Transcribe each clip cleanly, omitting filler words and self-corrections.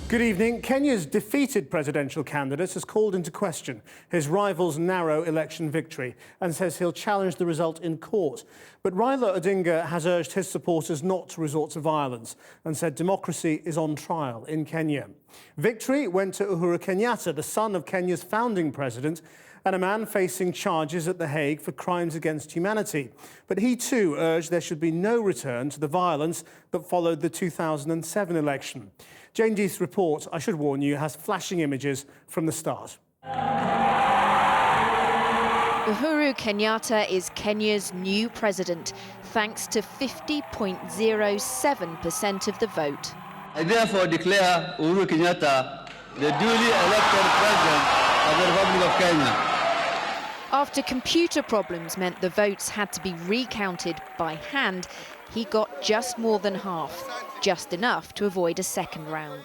Good evening. Kenya's defeated presidential candidate has called into question his rival's narrow election victory and says he'll challenge the result in court. But Raila Odinga has urged his supporters not to resort to violence and said democracy is on trial in Kenya. Victory went to Uhuru Kenyatta, the son of Kenya's founding president, and a man facing charges at The Hague for crimes against humanity. But he too urged there should be no return to the violence that followed the 2007 election. Jane Deith's report, I should warn you, has flashing images from the start. Uhuru Kenyatta is Kenya's new president, thanks to 50.07% of the vote. I therefore declare Uhuru Kenyatta the duly elected president of the Republic of Kenya. After computer problems meant the votes had to be recounted by hand, he got just more than half, just enough to avoid a second round.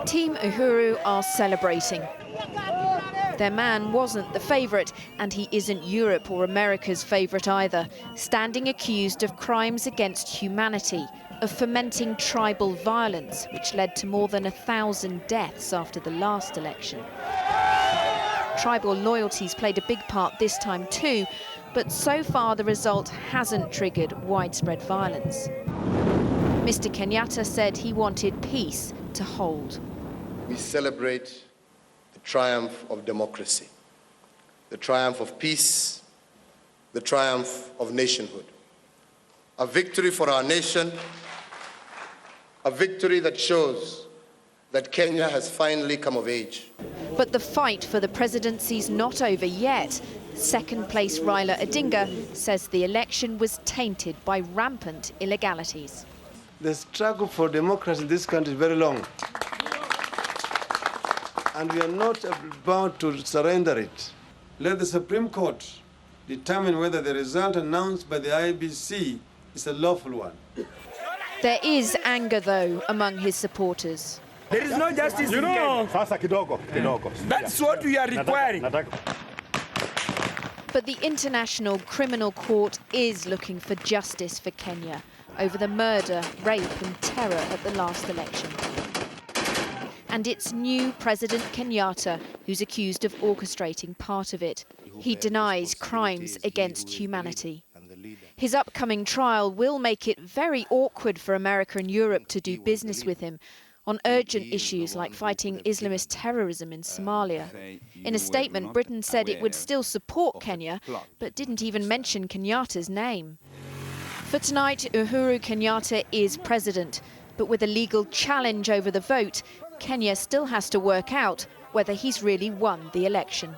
Team Uhuru are celebrating. Their man wasn't the favourite, and he isn't Europe or America's favourite either, standing accused of crimes against humanity, of fomenting tribal violence, which led to more than 1,000 deaths after the last election. Tribal loyalties played a big part this time too, but so far the result hasn't triggered widespread violence. Mr. Kenyatta said he wanted peace to hold. We celebrate the triumph of democracy, the triumph of peace, the triumph of nationhood. A victory for our nation, a victory that shows that Kenya has finally come of age. But the fight for the presidency's not over yet. Second place Raila Odinga says the election was tainted by rampant illegalities. The struggle for democracy in this country is very long. And we are not about to surrender it. Let the Supreme Court determine whether the result announced by the IBC is a lawful one. There is anger, though, among his supporters. There is no justice in Kenya. That's what we are requiring. But the International Criminal Court is looking for justice for Kenya over the murder, rape and terror at the last election. And it's new President Kenyatta who's accused of orchestrating part of it. He denies crimes against humanity. His upcoming trial will make it very awkward for America and Europe to do business with him on urgent issues like fighting Islamist terrorism in Somalia. In a statement, Britain said it would still support Kenya, but didn't even mention Kenyatta's name. For tonight, Uhuru Kenyatta is president, but with a legal challenge over the vote, Kenya still has to work out whether he's really won the election.